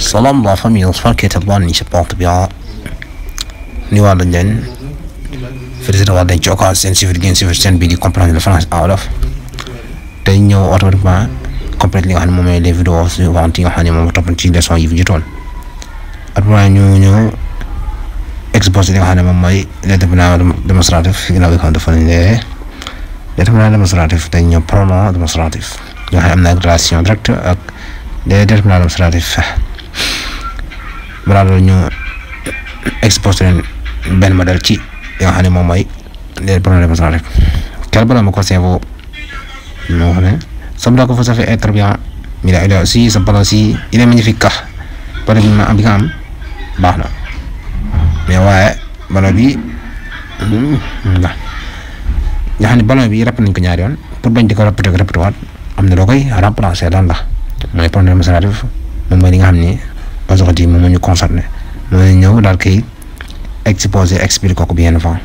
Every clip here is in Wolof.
سلام الله famille, j'espère que tout le monde se porte bien. Ni wàllu leen félicité waat dañ ci occasion seen bi di comprendre le français en wolof tey ñëw automatiquement complète li nga xam ne moom mooy les vidéos suivantes yi nga xam ne moom toppoon ci leçon yi fi jotoon automatiquement ñu ñëw exposé li nga xam ne moom mooy les déterminants démonstratifs ginnaaw bi nga xam dafa ne déterminants démonstratifs dañ ñëw pronom démonstratif nga xam ne am na relation directe ak les déterminants démonstratifs balaa loolu ñu exposé leen benn modèle ci li nga xam ne moom mooy les pronoms démonstratifs. Quel bonhomme conseillez-vous? moo xam ne semble que vous avez très bien mais il est aussi sa ballon aussi il est magnifique ballon bi ma am bi nga am baax na mais waaye ballon bi nga xam ne ballon bi répété nañ ko ñaari yoon pour bañ di ko répété waat am na loo koy remplacer lan la mooy pronom démonstratif moom mooy li nga xam ne aujourd'hui moom moo ñu concerné mooy ñëw daal koy exposé expliqué ko bien avant.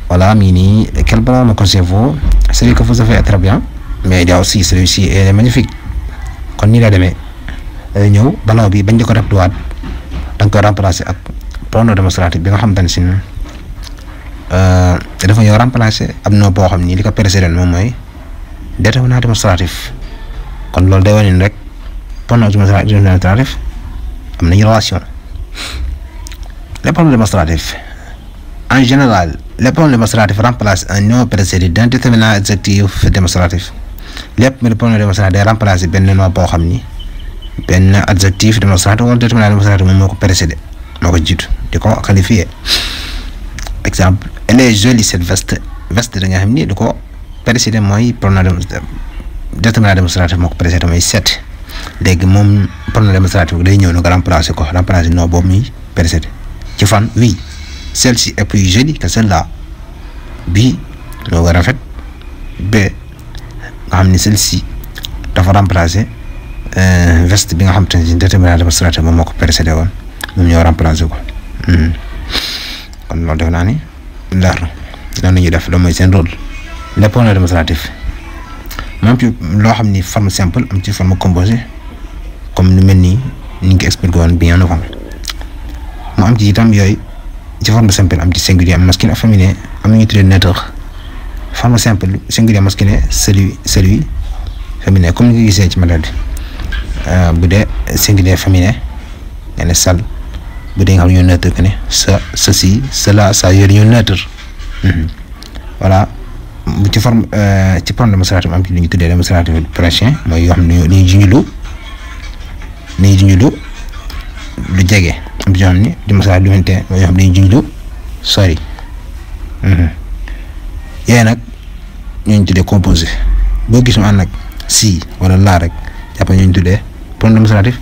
Voilà, mini, quel bonhomme me conseillez-vous? Celui que vous avez très bien, mais il y a aussi celui-ci est magnifique. Kon nii la demee ñëw ballon bi bañ di ko def duwaat da nga koy remplacer ak pronom démonstratif bi nga xamante ne si dafa ñëw remplacer am na boo xam ni li ko précédé moom mooy déterminant démonstratif kon loolu day wane ni rek pronom démonstratif am nañu relation. Les pronoms démonstratifs. En général, les pronoms démonstratifs remplacent un nom précédé d'un déterminant adjectif démonstratif. Lépp le pronom démonstratif day remplacer benn nom boo xam ni benn adjectif démonstratif wala déterminant démonstratif moom moo ko précédé moo ko jiitu di ko qualifié. Exemple, elle est jolie cette veste da nga xam ni di ko précédé mooy pronom déterminant démonstratif moo ko précédé mooy set léegi moom pronom démonstratif day ñëw nga remplacer nom boobu muy précédé ci fan oui. Celle-ci est plus jolie que celle-là. Bi moo gën a rafet B nga xam ni celle-ci dafa remplacer veste bi nga xam te ne déterminant démonstratif moom moo ko précédé woon moom ñoo remplacer ko kon loolu def naa ni leer na noonu la ñuy def loolu mooy seen rôle. Les pronoms démonstratifs même ci loo xam ni forme simple am ci forme composée comme nu mel nii ni ñu ko expliqué woon bien avant mu am ci itam yooyu. ci forme simple am ci singulier masculin ak féminin am na ñu tuddee neutre forme simple singulier masculin celui féminin comme ni nga gisee ci modèle bi bu dee singulier féminin nga ne sal bu dee nga xam ne ñoo neutre que ne ça ceci cela ça yooyu ñoo neutre voilà bu ci forme ci pronom démonstratif am ci lu ñu tuddee démonstratif prochain mooy yoo xam ne dañuy junjulu lu jege. am ci yoo xam ne démonstratif lointain mooy yoo xam ne dañuy junj lu sori yooyu nag ñooñu tuddee composé boo gis mu ànd nag si wala laa rek jàpp ñooñu tuddee pronom démonstratif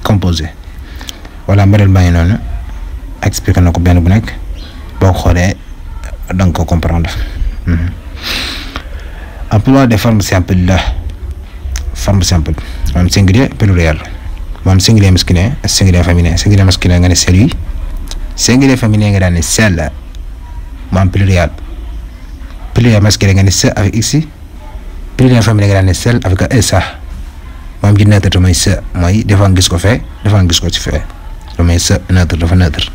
composé wala modèle baa ngi noonu expliqué na ko benn bu nekk boo ko xoolee da nga ko comprendre. Emploi des formes simples la forme simple maanaam singulier pluriel. moom singulier masculin singulier féminin singulier masculin nga ne celui singulier féminin nga daan ne celle mu am pluriel masculin nga ne ce avec x pluriel féminin nga daan ne celle avec esa moom ci neutre mooy ce mooy dafa gis ko fee dafa gis ko ci fee lu mooy ce neutre dafa neutre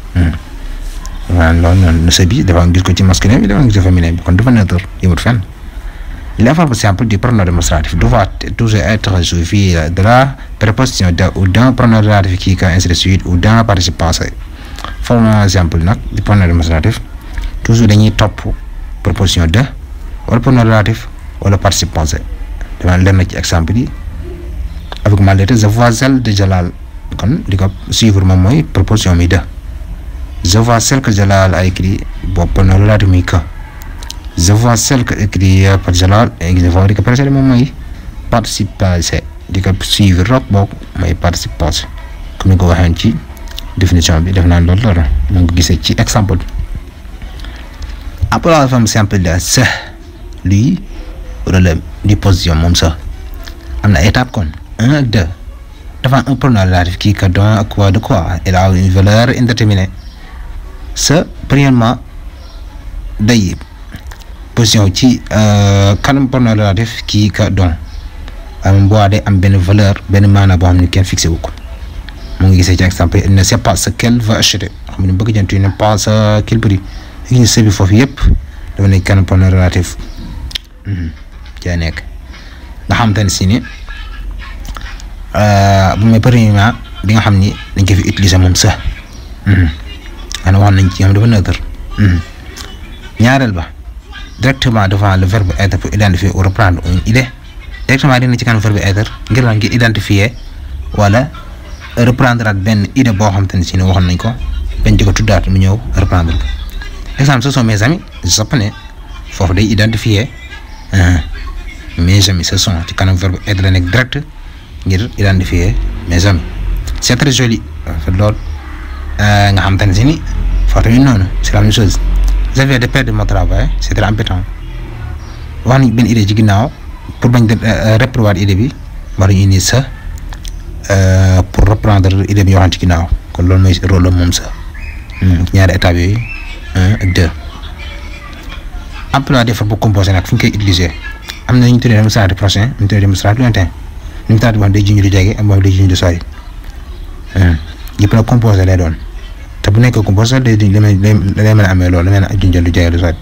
waaw loolu noonu ce bi dafa gis ko ci masculin bi dafa gis ko féminin bi kon dafa neutre yëmut fenn. Les formes simples du pronom démonstratif doivent toujours être suivies de la préposition de ou d'un pronom relatif qui ainsi de suite ou d'un participe passé. Forme simple nag du pronom démonstratif toujours dañuy topp préposition de wala pronom relatif wala participe passé dama leen na ci exemple yi avec ma lettre je vois celle de Jalal kon di ko suivre moom mooy préposition mi de je vois celle que Jalal a écrit boobu pronom relatif muy que. Je vois celle que écrit par Jalal et je vois que précédé moom mooy participe passé di ko suivre rek boobu mooy participe passé comme ni ko waxee ci définition bi def naa loolu la ñu ngi gisee ci exemple bi. Après la forme simple de ce lui wala di position moom sax am na étape kon 1 ak 2 dafa un pronom relatif qui que donne quoi de quoi il a une valeur indéterminée ce premièrement day position ci kanam pronom relatif kii ka don am bois day am benn valeur benn maana boo xam ne kenn fixé wu ko mu ngi gisee ci exemple il ne sait pas ce qu'elle veut acheter xam ne bëgg jënd il ne pas ce qu'il prix gis së bi foofu yëpp dafa nekk kan pronom relatif caa nekk nga xam te ne si ni bu may premièrement bi nga xam ni dañ ko fi utiliser moom sa ana wax nañ ci xam dafa neutre ñaareel ba directement devant le verbe être pour identifier ou reprendre une idée directement dina ci kanam verbe être ngir lan ngir identifier wala reprendre at benn idée boo xam te ne si ne waxoon nañ ko bañ di ko tuddaat mu ñëw reprendre ko exemple ce sont mes amis japonais foofu day identifier mes amis ce sont ci kanam verbe être la nekk direct ngir identifier mes amis c'est très joli fa lool nga xam te ne si ni foofu tamit noonu c'est la même chose j'avais de perdre mon travail c'est très embêtant wax nañ benn idée ci ginnaaw pour bañ de reprendre idée bi war nañu indi sa pour reprendre idée bi yoo xam ci ginnaaw kon loolu mooy rôle la moom sa ñaari étapes yooyu 1 ak 2 emploi des verbes composés nag fu ñu koy utiliser am na ñu tuddee démonstratif prochain ñu tuddee démonstratif lointain démonstratif wax day junj lu jege am wax day junj lu sori yëpp nag composé lay doon te bu nekk composé day mën a amee loolu da mel ne junjal lu jege lu sori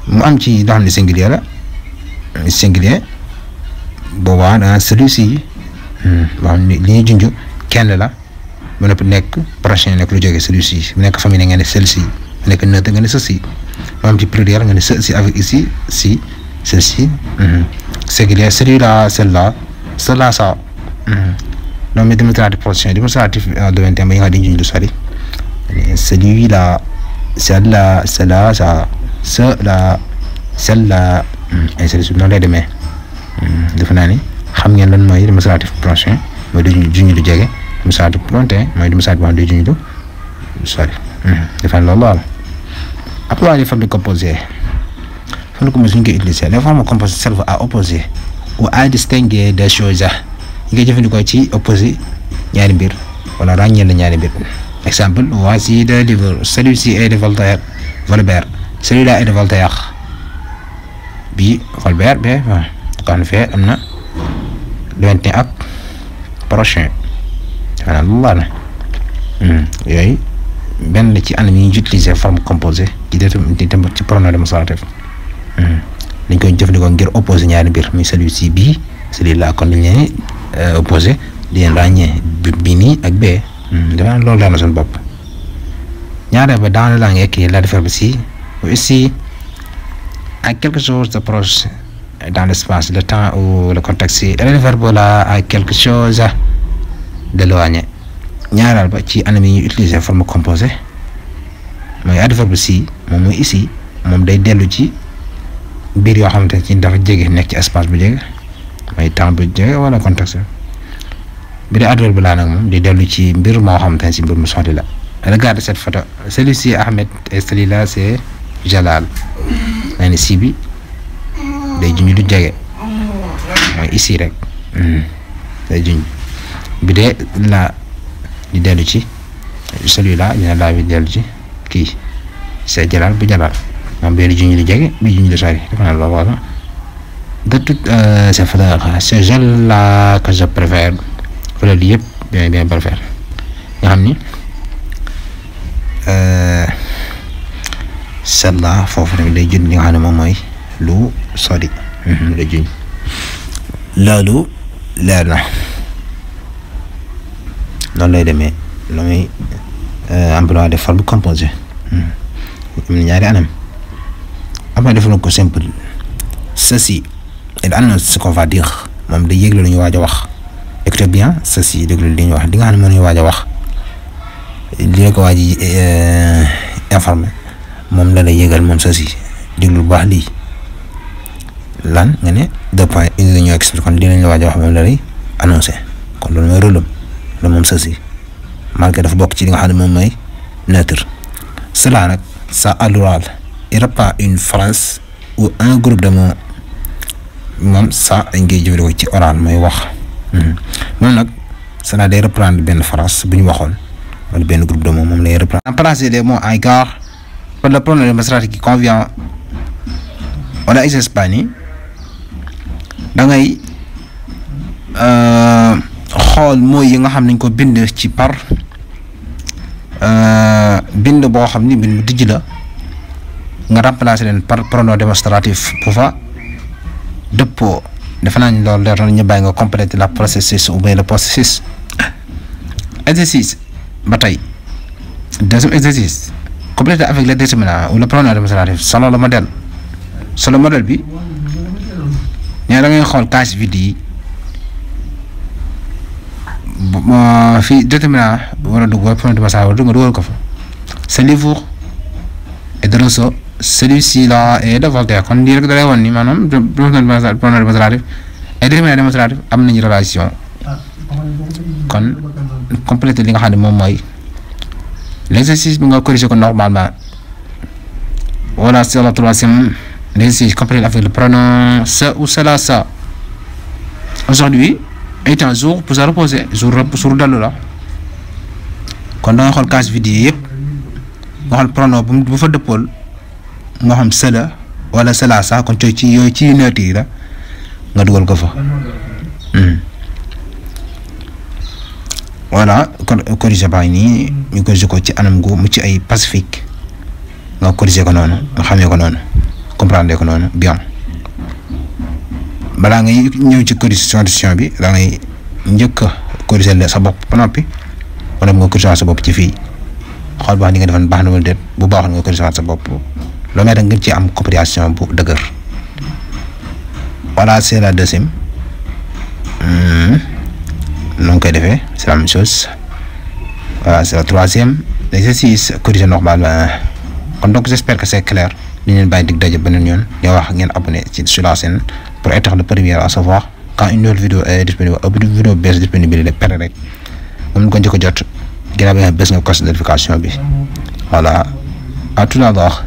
mu am ci loo xam ne singulier la singulier boobaa dans celui-ci waaw li ñuy junj kenn la ba noppi nekk prochain nekk lu jógee celui-ci bu nekk famille nga ne celle-ci bu nekk neutre nga ne ceci mu am ci pluriel nga ne ceci avec ici si celle-ci singulier celui-là celle-là cela ça donc mais démonstratif prochain démonstratif lointain ba yi nga xam ne junj lu sori celui-là celle-là cela ça cela celle-là ainsi de suite noonu lay demee defe naa ni xam ngeen lan mooy démonstratif prochain mooy du junj lu jege démonstratif lointain mooy démonstratif boo xam ne day junj lu sori defe naa loolu la emploi des verbes composés fan ko suñ koy utiliser les formes composées servent à opposer ou à distinguer des choses ñu koy jëfandikoo ci opposé ñaari mbir wala ràññeel la ñaari mbir exemple voici deux livres celui-ci est de Voltaire celui-là est de Voltaire bi Voltaire bi kon fee am na lointain ak prochain xanaa lu la yooyu benn la ci anam yi ñu utiliser forme composée ci pronom démonstratif dañ koy jëfandikoo ngir opposé ñaari mbir muy celui-ci bii celui-là kon dañ leen opposé di leen ràññee bi nii ak bee dafa loolu daal na seen bopp ñaareel ba dans la langue écrite la verbe ci ou ici à quelque chose de proche dans l'espace le temps ou le contexte et le verbe là à quelque chose d'éloigné ñaareel ba ci anam yi ñuy utiliser forme composée mooy adverbe ci moom mooy ici moom day dellu ci mbir yoo xamante ne ci dafa jege nekk ci espace bu jege mooy temps bu jege wala contexte bi dee adverbe laa nag moom di dellu ci mbir moo xamante ne si mbir mu soxla la. Regarde cette photo celui-ci Ahmed et celui-là c'est Jalal maa ngi si bi day junj du jege mooy ici rek day junj bi dee la di dellu ci celui-là dina laa bi dellu ci kii c'est Jalal bu Jalal moom bee di junj lu jege bi junj lu sori dafa naa loolu wala de toutes ces fleurs c'est Jalal que je préfère fleurs yi yëpp bien préfère nga xam ni celle-là foofu tamit day junj li nga xam ne moom mooy lu sori day junj loolu leer na noonu lay demee lu muy emploi des verbes composés am na ñaari anam après def na ko simple ceci il annonce ce qu'on va dire moom day yëgle lu ñu waaj a wax écoutez bien ceci déglu li ñu wax di nga xam ne moo ñu waaj a wax li la ko waaj informé moom la lay yëgal moom ceci déglu bu baax lii lan nga ne deux points indi la ñoo expliqué kon lii lañ la waaj a wax moom la lay annoncé kon loolu mooy rôle la moom ceci marqué dafa bokk ci li nga xam ne moom mooy neutre cela nag ça à l'oral il n'y a pas une phrase ou un groupe de mots moom ça dañ koy jëfandikoo ci oral mooy wax moom nag cela day reprendre benn phrase bu ñu waxoon wala benn groupe de mots moom lay reprendre. Remplacer les mots en gare par le pronom démonstratif qui convient wala exercice baa nii da ngay xool mooy yi nga xam nañ ko bind ci par bind boo xam ni bind bu dijj la nga remplacer leen par pronom démonstratif bu fa dëppoo defe naa ni loolu leer na ñu bàyyi nga compléter la processus ou bien le processus. Exercice ba tey deuxième exercice compléter avec le déterminant ou le pronom démonstratif selon le modèle bi ñaa da ngay xool case vide yi fii déterminant war a dugg wala pronom démonstratif nga dugal ko fa. Ce livre est de Rousseau, celui-ci là est de Voltaire. kon lii rek da lay woon ni maanaam pronom démonstratif et déterminant démonstratif am nañu relation. kon compléter li nga xam ne moom mooy l'exercice bi nga corriger ko normalement. Voilà, c'est la troisième l'exercice compléter avec le pronom ce ou cela ça. Aujourd'hui est un jour pour se reposer jour dalu la kon da nga xool case vide yi yëpp nga xool pronom bu fa dëppool moo xam cela wala cela ça kon ci yooyu ci neutre yi la nga dugal ko fa. Voilà kon corriger baa nii ñu corriger ko ci anam gu mu ci ay pacifique nga corriger ko noonu nga xamee ko noonu comprendre ko noonu bien. balaa ngay ñëw ci correction bi da ngay njëkk a corriger sa bopp ba noppi wala nga corriger sa bopp ci fii xool baax ni nga defoon baax na wala déet bu baaxoon nga corriger sa bopp loo may da ngir ci am compréhension bu dëgër. Voilà, c'est la deuxième. noonu koy defee c'est la même chose. Voilà, c'est la troisième l'exercice corriger normalement. kon donc j'espère que c'est clair li leen bàyyi dig daje beneen yoon di wax ngeen abonné sur la chaîne pour être le premier à savoir quand une nouvelle vidéo est disponible vidéo bees disponible pare rek moom ko njëkk a jot ginnaaw bi nga bés nga cloche de notification bi. Voilà, à tout à l'heure.